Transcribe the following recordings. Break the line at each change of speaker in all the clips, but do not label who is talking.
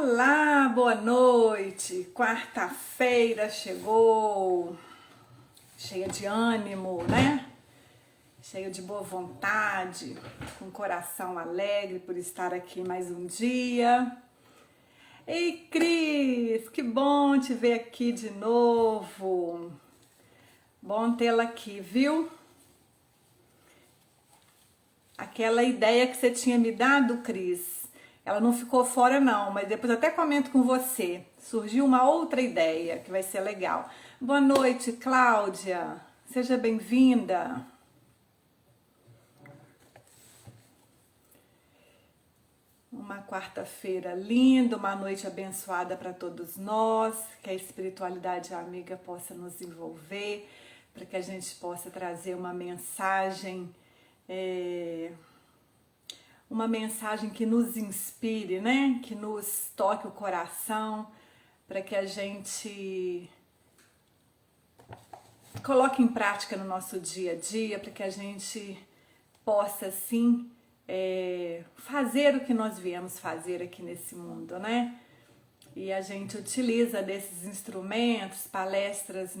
Olá, boa noite. Quarta-feira chegou, cheia de ânimo, né? Cheia de boa vontade, com o coração alegre por estar aqui mais um dia. Ei, Cris, que bom te ver aqui de novo. Bom tê-la aqui, viu? Aquela ideia que você tinha me dado, Cris, ela não ficou fora não, mas depois eu até comento com você. Surgiu uma outra ideia que vai ser legal. Boa noite, Cláudia. Seja bem-vinda. Uma quarta-feira linda, uma noite abençoada para todos nós, que a espiritualidade amiga possa nos envolver, para que a gente possa trazer uma mensagem que nos inspire, né? Que nos toque o coração, para que a gente coloque em prática no nosso dia a dia, para que a gente possa, sim, fazer o que nós viemos fazer aqui nesse mundo, né? E a gente utiliza desses instrumentos, palestras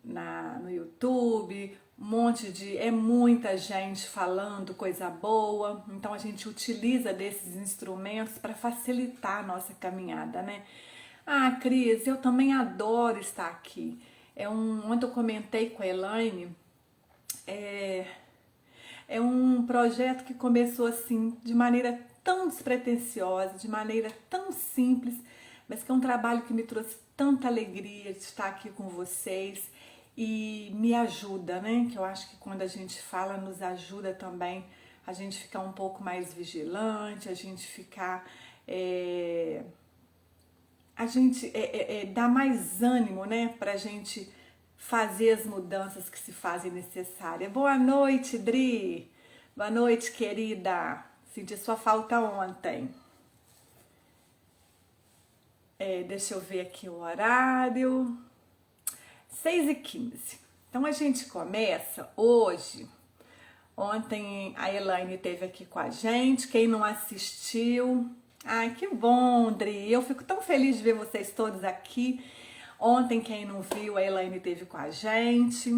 no YouTube, muita gente falando coisa boa, então a gente utiliza desses instrumentos para facilitar a nossa caminhada, né? Ah, Cris, eu também adoro estar aqui. Ontem eu comentei com a Elaine, é um projeto que começou assim, de maneira tão despretensiosa, de maneira tão simples, mas que é um trabalho que me trouxe tanta alegria de estar aqui com vocês e me ajuda, né? Que eu acho que quando a gente fala, nos ajuda também a gente ficar um pouco mais vigilante, a gente ficar... dá mais ânimo, né? Pra gente fazer as mudanças que se fazem necessárias. Boa noite, Dri. Boa noite, querida. Senti sua falta ontem. Deixa eu ver aqui o horário. 6h15. Então a gente começa hoje. Ontem a Elaine esteve aqui com a gente. Quem não assistiu... Ai, que bom, Dri. Eu fico tão feliz de ver vocês todos aqui. Ontem, quem não viu, a Elaine esteve com a gente.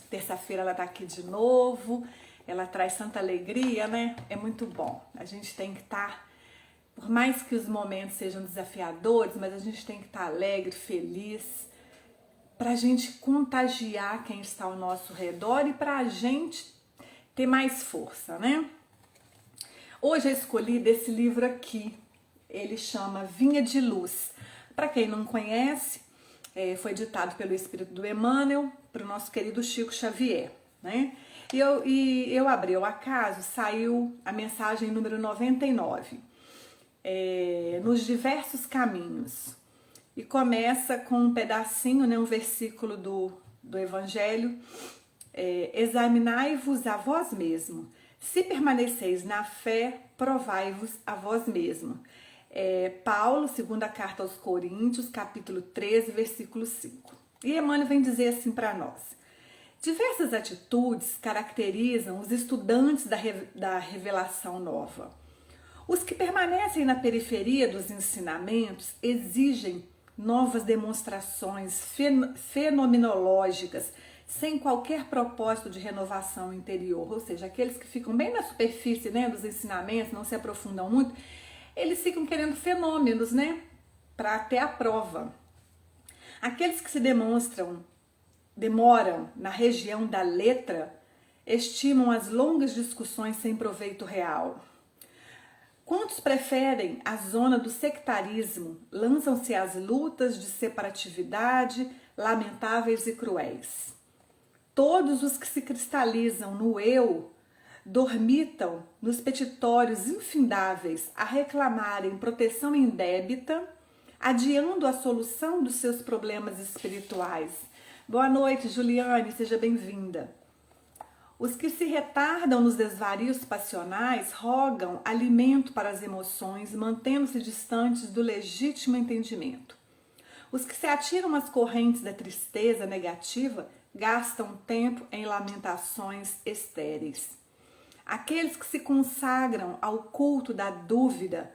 Terça-feira ela tá aqui de novo. Ela traz tanta alegria, né? É muito bom. A gente tem que estar, por mais que os momentos sejam desafiadores, mas a gente tem que estar alegre, feliz, pra gente contagiar quem está ao nosso redor e pra gente ter mais força, né? Hoje eu escolhi desse livro aqui. Ele chama Vinha de Luz. Para quem não conhece, foi ditado pelo Espírito do Emmanuel para o nosso querido Chico Xavier, né? E eu abri ao acaso, saiu a mensagem número 99, nos diversos caminhos. E começa com um pedacinho, né, um versículo do Evangelho. Examinai-vos a vós mesmo. Se permaneceis na fé, provai-vos a vós mesmo. Paulo, segunda carta aos Coríntios, capítulo 13, versículo 5. E Emmanuel vem dizer assim para nós: diversas atitudes caracterizam os estudantes da revelação nova. Os que permanecem na periferia dos ensinamentos exigem novas demonstrações fenomenológicas, sem qualquer propósito de renovação interior, ou seja, aqueles que ficam bem na superfície, né, dos ensinamentos, não se aprofundam muito, eles ficam querendo fenômenos, né, para ter a prova. Aqueles que se demoram na região da letra, estimam as longas discussões sem proveito real. Quantos preferem a zona do sectarismo, lançam-se às lutas de separatividade, lamentáveis e cruéis. Todos os que se cristalizam no eu dormitam nos petitórios infindáveis a reclamarem proteção indébita, adiando a solução dos seus problemas espirituais. Boa noite, Juliane, seja bem-vinda. Os que se retardam nos desvarios passionais rogam alimento para as emoções, mantendo-se distantes do legítimo entendimento. Os que se atiram às correntes da tristeza negativa gastam tempo em lamentações estéreis. Aqueles que se consagram ao culto da dúvida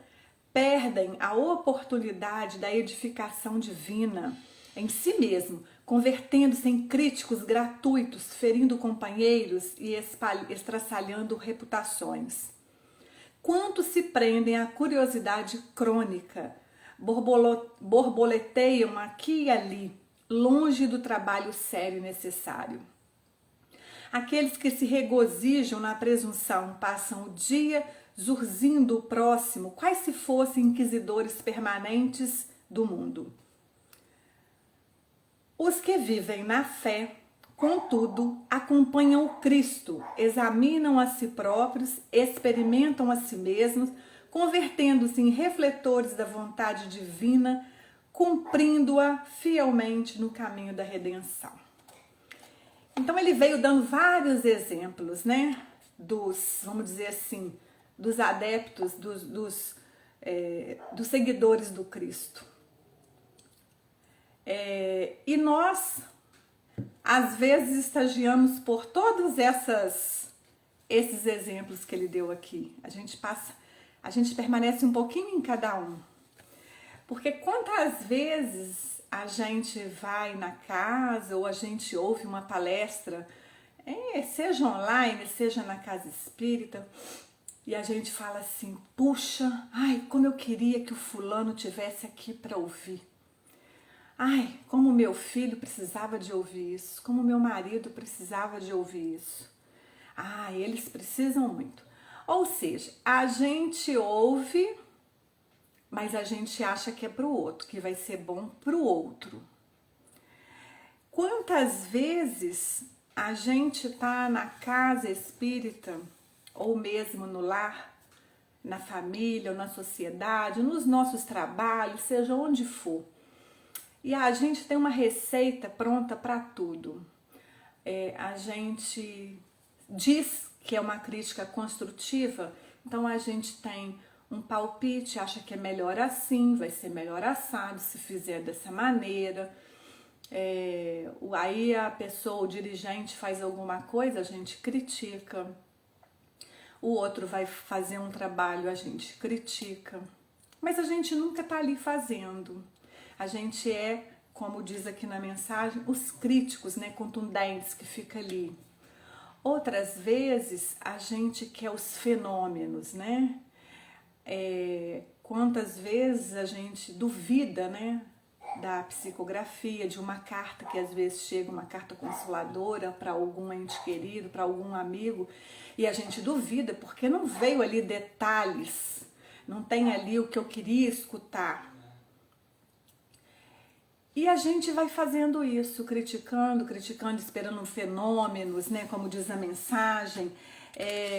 perdem a oportunidade da edificação divina em si mesmo, convertendo-se em críticos gratuitos, ferindo companheiros e estraçalhando reputações. Quantos se prendem à curiosidade crônica, borboleteiam aqui e ali, longe do trabalho sério e necessário. Aqueles que se regozijam na presunção passam o dia zurzindo o próximo, quais se fossem inquisidores permanentes do mundo. Os que vivem na fé, contudo, acompanham o Cristo, examinam a si próprios, experimentam a si mesmos, convertendo-se em refletores da vontade divina, cumprindo-a fielmente no caminho da redenção. Então ele veio dando vários exemplos, né, vamos dizer assim, dos adeptos, dos seguidores do Cristo. E nós, às vezes, estagiamos por todos esses exemplos que ele deu aqui. A gente permanece um pouquinho em cada um. Porque quantas vezes a gente vai na casa ou a gente ouve uma palestra, seja online, seja na casa espírita, e a gente fala assim, puxa, ai, como eu queria que o fulano tivesse aqui para ouvir. Ai, como meu filho precisava de ouvir isso, como meu marido precisava de ouvir isso. Ah, eles precisam muito. Ou seja, a gente ouve, mas a gente acha que é para o outro, que vai ser bom para o outro. Quantas vezes a gente está na casa espírita, ou mesmo no lar, na família, ou na sociedade, nos nossos trabalhos, seja onde for, e a gente tem uma receita pronta para tudo. A gente diz que é uma crítica construtiva, então a gente tem um palpite, acha que é melhor assim, vai ser melhor assado se fizer dessa maneira. Aí a pessoa, o dirigente faz alguma coisa, a gente critica. O outro vai fazer um trabalho, a gente critica. Mas a gente nunca está ali fazendo. A gente como diz aqui na mensagem, os críticos, né, contundentes que fica ali. Outras vezes a gente quer os fenômenos, né? Quantas vezes a gente duvida, né, da psicografia, de uma carta que às vezes chega, uma carta consoladora para algum ente querido, para algum amigo, e a gente duvida porque não veio ali detalhes, não tem ali o que eu queria escutar. E a gente vai fazendo isso, criticando, esperando fenômenos, né, como diz a mensagem.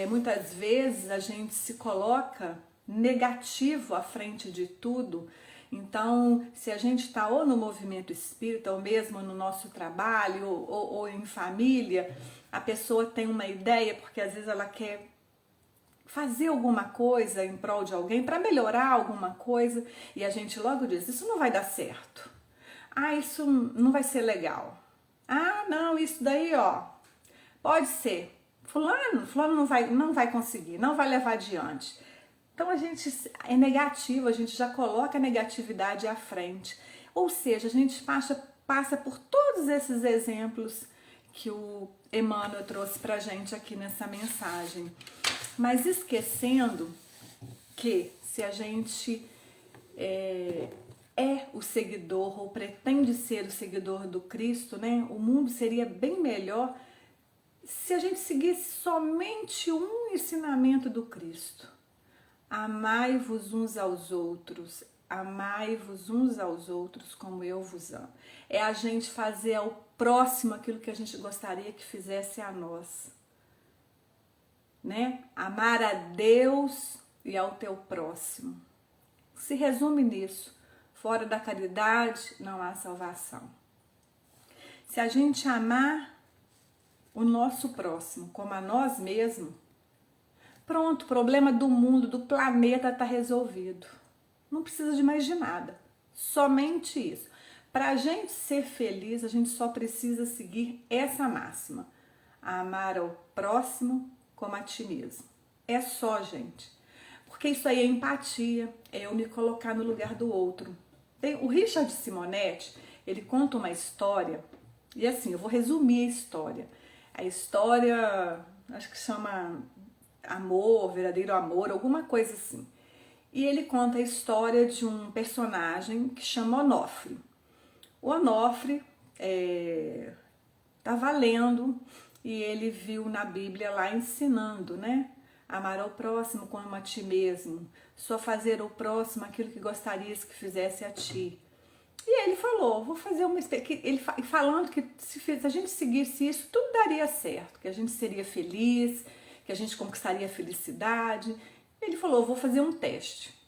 Muitas vezes a gente se coloca negativo à frente de tudo. Então, se a gente está ou no movimento espírita, ou mesmo no nosso trabalho, ou em família, a pessoa tem uma ideia, porque às vezes ela quer fazer alguma coisa em prol de alguém, para melhorar alguma coisa, e a gente logo diz, isso não vai dar certo. Ah, isso não vai ser legal. Ah, não, isso daí, ó, pode ser. Fulano não vai conseguir, não vai levar adiante. Então a gente é negativo, a gente já coloca a negatividade à frente. Ou seja, a gente passa por todos esses exemplos que o Emmanuel trouxe pra gente aqui nessa mensagem. Mas esquecendo que se a gente o seguidor ou pretende ser o seguidor do Cristo, né? O mundo seria bem melhor se a gente seguisse somente um ensinamento do Cristo. Amai-vos uns aos outros, amai-vos uns aos outros como eu vos amo. É a gente fazer ao próximo aquilo que a gente gostaria que fizesse a nós, né? Amar a Deus e ao teu próximo. Se resume nisso. Fora da caridade não há salvação. Se a gente amar o nosso próximo como a nós mesmos, pronto, o problema do mundo, do planeta está resolvido. Não precisa de mais de nada. Somente isso. Para a gente ser feliz, a gente só precisa seguir essa máxima. Amar ao próximo como a ti mesmo. É só, gente. Porque isso aí é empatia, é eu me colocar no lugar do outro. O Richard Simonetti, ele conta uma história, e assim, eu vou resumir a história. A história, acho que chama Amor, Verdadeiro Amor, alguma coisa assim. E ele conta a história de um personagem que chama Onofre. O Onofre estava lendo e ele viu na Bíblia lá ensinando, né? Amar ao próximo como a ti mesmo, só fazer ao próximo aquilo que gostarias que fizesse a ti. E ele falou, vou fazer uma ele falando que se a gente seguisse isso, tudo daria certo, que a gente seria feliz, que a gente conquistaria a felicidade. Ele falou, vou fazer um teste.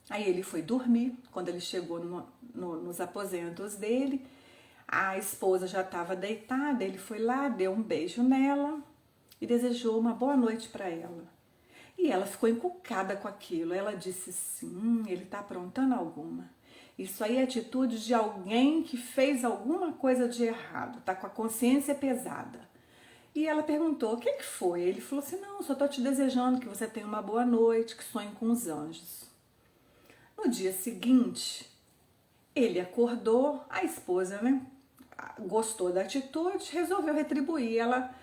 Aí ele foi dormir, quando ele chegou nos aposentos dele, a esposa já estava deitada, ele foi lá, deu um beijo nela e desejou uma boa noite para ela. E ela ficou encucada com aquilo, ela disse assim, ele está aprontando alguma. Isso aí é atitude de alguém que fez alguma coisa de errado, tá com a consciência pesada. E ela perguntou, o que foi? Ele falou assim, não, só tô te desejando que você tenha uma boa noite, que sonhe com os anjos. No dia seguinte, ele acordou, a esposa, né, gostou da atitude, resolveu retribuir. Ela,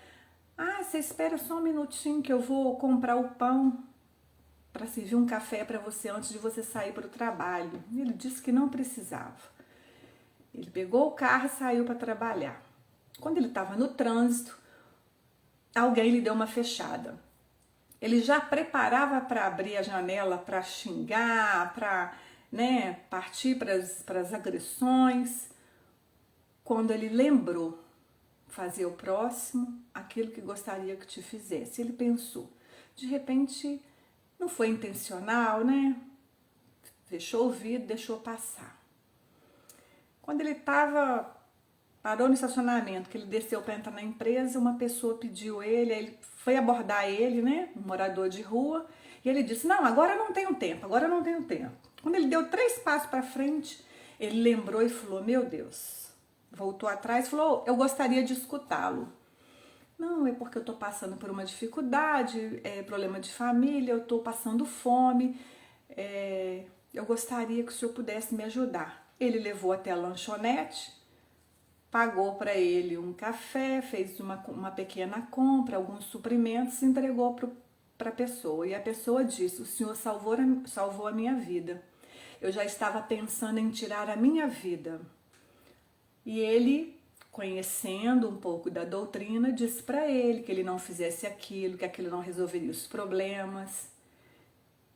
você espera só um minutinho que eu vou comprar o pão para servir um café para você antes de você sair para o trabalho. Ele disse que não precisava. Ele pegou o carro e saiu para trabalhar. Quando ele estava no trânsito, alguém lhe deu uma fechada. Ele já preparava para abrir a janela, para xingar, para, né, partir para as agressões. Quando ele lembrou fazer ao próximo aquilo que gostaria que te fizesse, ele pensou, de repente não foi intencional, né? Fechou o vidro, deixou passar. Quando ele parou no estacionamento, que ele desceu para entrar na empresa, uma pessoa pediu ele foi abordar ele, né? Um morador de rua, e ele disse, não, agora não tenho tempo, agora não tenho tempo. Quando ele deu 3 passos para frente, ele lembrou e falou, meu Deus, voltou atrás e falou, eu gostaria de escutá-lo. Não, é porque eu estou passando por uma dificuldade, problema de família, eu estou passando fome, eu gostaria que o senhor pudesse me ajudar. Ele levou até a lanchonete, pagou para ele um café, fez uma pequena compra, alguns suprimentos, e entregou para a pessoa. E a pessoa disse, o senhor salvou a minha vida. Eu já estava pensando em tirar a minha vida. E ele, conhecendo um pouco da doutrina, disse para ele que ele não fizesse aquilo, que aquilo não resolveria os problemas.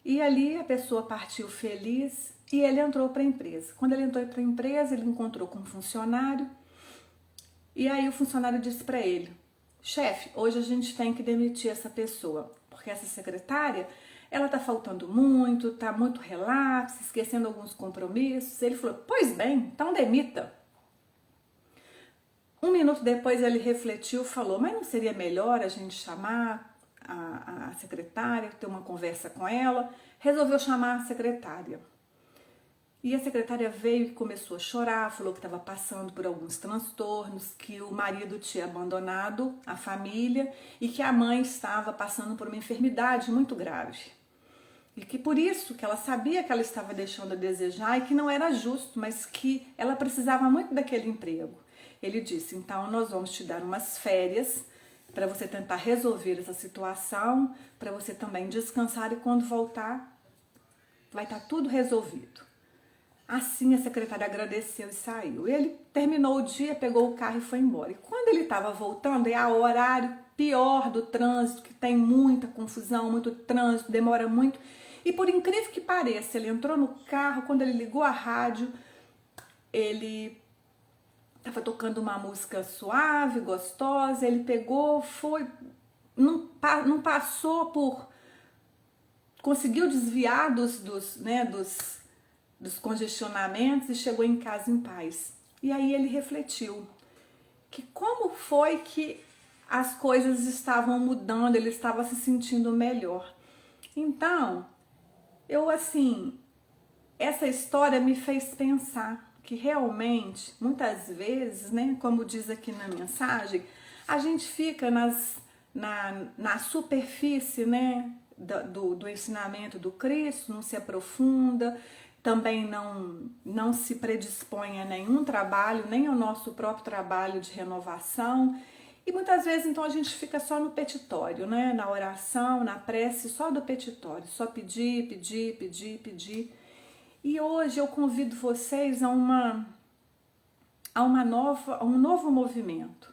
E ali a pessoa partiu feliz e ele entrou para a empresa. Quando ele entrou para a empresa, ele encontrou com um funcionário. E aí o funcionário disse para ele, chefe, hoje a gente tem que demitir essa pessoa, porque essa secretária, ela tá faltando muito, tá muito relapsa, esquecendo alguns compromissos. Ele falou, pois bem, então demita. 1 minuto depois ele refletiu e falou, mas não seria melhor a gente chamar a secretária, ter uma conversa com ela? Resolveu chamar a secretária. E a secretária veio e começou a chorar, falou que estava passando por alguns transtornos, que o marido tinha abandonado a família e que a mãe estava passando por uma enfermidade muito grave. E que por isso que ela sabia que ela estava deixando a desejar e que não era justo, mas que ela precisava muito daquele emprego. Ele disse, então nós vamos te dar umas férias para você tentar resolver essa situação, para você também descansar e quando voltar vai estar tudo resolvido. Assim a secretária agradeceu e saiu. Ele terminou o dia, pegou o carro e foi embora. E quando ele estava voltando, é o horário pior do trânsito, que tem muita confusão, muito trânsito, demora muito. E por incrível que pareça, ele entrou no carro, quando ele ligou a rádio, ele estava tocando uma música suave, gostosa, ele pegou, foi, não passou por... Conseguiu desviar dos congestionamentos e chegou em casa em paz. E aí ele refletiu que como foi que as coisas estavam mudando, ele estava se sentindo melhor. Então, essa história me fez pensar que realmente, muitas vezes, né, como diz aqui na mensagem, a gente fica na superfície, né, do ensinamento do Cristo, não se aprofunda, também não se predispõe a nenhum trabalho, nem ao nosso próprio trabalho de renovação. E muitas vezes, então, a gente fica só no petitório, né? Na oração, na prece, só do petitório, só pedir, pedir, pedir, pedir. E hoje eu convido vocês a um novo movimento,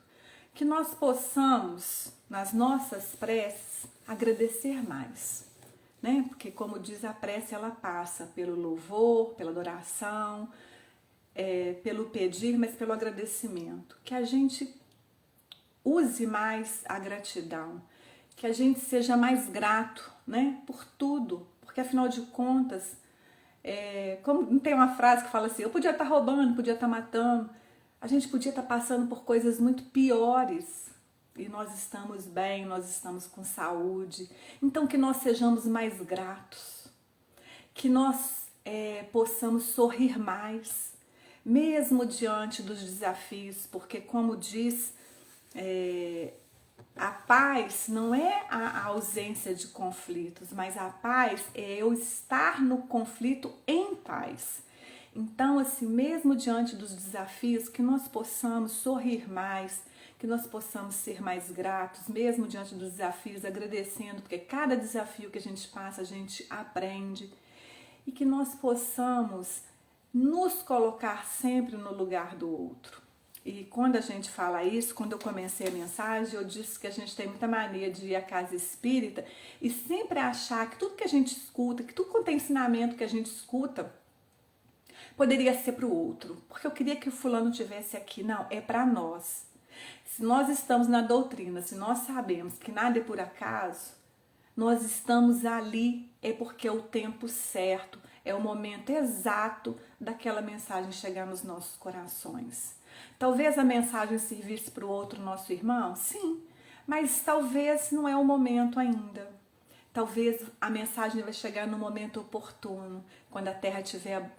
que nós possamos, nas nossas preces, agradecer mais, né? Porque, como diz a prece, ela passa pelo louvor, pela adoração, pelo pedir, mas pelo agradecimento. Que a gente use mais a gratidão, que a gente seja mais grato, né? Por tudo, porque afinal de contas, como não tem uma frase que fala assim, eu podia estar roubando, podia estar matando, a gente podia estar passando por coisas muito piores e nós estamos bem, nós estamos com saúde. Então que nós sejamos mais gratos, que nós possamos sorrir mais, mesmo diante dos desafios, porque como diz, a paz não é a ausência de conflitos, mas a paz é eu estar no conflito em paz. Então, assim, mesmo diante dos desafios, que nós possamos sorrir mais, que nós possamos ser mais gratos, mesmo diante dos desafios, agradecendo, porque cada desafio que a gente passa, a gente aprende, e que nós possamos nos colocar sempre no lugar do outro. E quando a gente fala isso, quando eu comecei a mensagem, eu disse que a gente tem muita mania de ir à casa espírita e sempre achar que tudo que a gente escuta, que tudo quanto é ensinamento que a gente escuta, poderia ser para o outro, porque eu queria que o fulano tivesse aqui. Não, é para nós. Se nós estamos na doutrina, se nós sabemos que nada é por acaso, nós estamos ali, é porque é o tempo certo, é o momento exato daquela mensagem chegar nos nossos corações. Talvez a mensagem servisse para o outro nosso irmão, sim, mas talvez não é o momento ainda. Talvez a mensagem vai chegar no momento oportuno, quando a terra estiver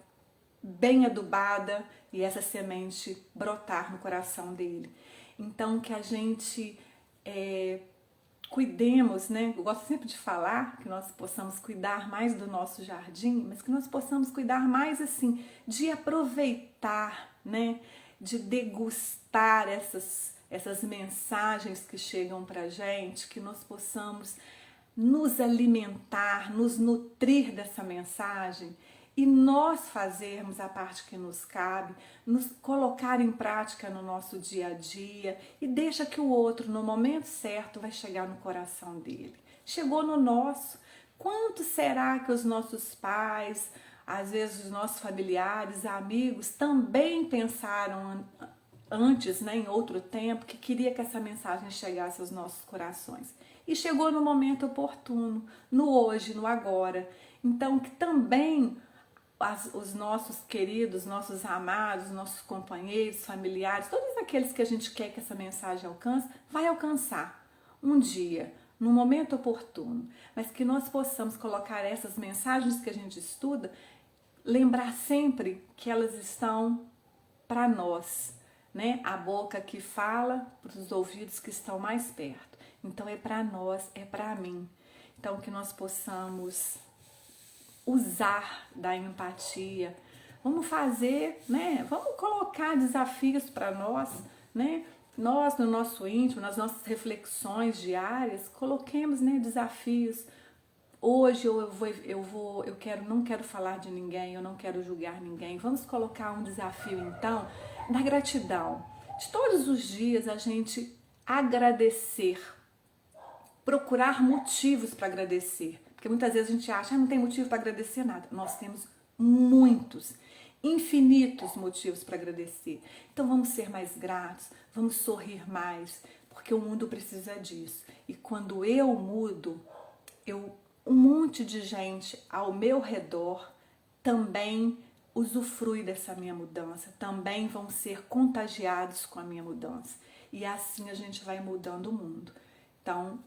bem adubada e essa semente brotar no coração dele. Então que a gente cuidemos, né? Eu gosto sempre de falar que nós possamos cuidar mais do nosso jardim, mas que nós possamos cuidar mais assim, de aproveitar, né? De degustar essas mensagens que chegam pra gente, que nós possamos nos alimentar, nos nutrir dessa mensagem e nós fazermos a parte que nos cabe, nos colocar em prática no nosso dia a dia e deixa que o outro, no momento certo, vai chegar no coração dele. Chegou no nosso. Quanto será que os nossos pais, às vezes os nossos familiares, amigos, também pensaram antes, né, em outro tempo, que queria que essa mensagem chegasse aos nossos corações? E chegou no momento oportuno, no hoje, no agora. Então, que também os nossos queridos, nossos amados, nossos companheiros, familiares, todos aqueles que a gente quer que essa mensagem alcance, vai alcançar um dia, no momento oportuno, mas que nós possamos colocar essas mensagens que a gente estuda, lembrar sempre que elas estão para nós, né? A boca que fala para os ouvidos que estão mais perto. Então é para nós, é para mim. Então que nós possamos usar da empatia. Vamos fazer, né? Vamos colocar desafios para nós, né? Nós, no nosso íntimo, nas nossas reflexões diárias, coloquemos, né, desafios. Hoje não quero falar de ninguém, eu não quero julgar ninguém. Vamos colocar um desafio, então, da gratidão. De todos os dias a gente agradecer, procurar motivos para agradecer. Porque muitas vezes a gente acha, não tem motivo para agradecer nada. Nós temos muitos, infinitos motivos para agradecer. Então vamos ser mais gratos, vamos sorrir mais, porque o mundo precisa disso. E quando eu mudo, um monte de gente ao meu redor também usufrui dessa minha mudança, também vão ser contagiados com a minha mudança. E assim a gente vai mudando o mundo. Então,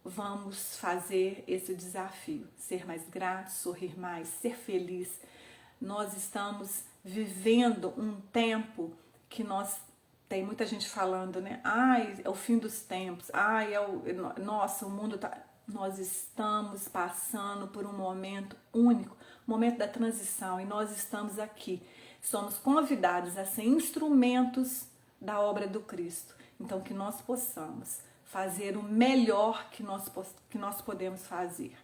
vamos fazer esse desafio, ser mais grato, sorrir mais, ser feliz. Nós estamos vivendo um tempo que tem muita gente falando, né? Ai, é o fim dos tempos. Ai, nossa, o mundo tá... Nós estamos passando por um momento único, momento da transição, e nós estamos aqui. Somos convidados a ser instrumentos da obra do Cristo. Então, que nós possamos fazer o melhor que nós podemos fazer.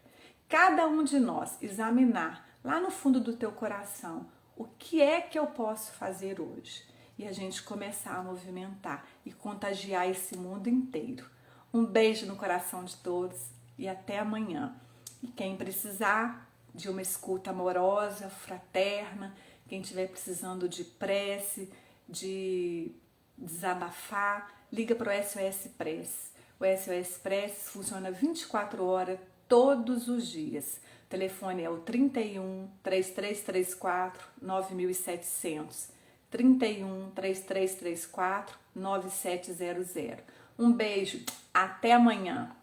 Cada um de nós examinar lá no fundo do teu coração o que é que eu posso fazer hoje. E a gente começar a movimentar e contagiar esse mundo inteiro. Um beijo no coração de todos e até amanhã. E quem precisar de uma escuta amorosa, fraterna, quem estiver precisando de prece, de desabafar, liga para o SOS Prece. O SOS Prece funciona 24 horas, todos os dias. O telefone é o 31 3334 9700. 31 3334 9700. Um beijo, até amanhã.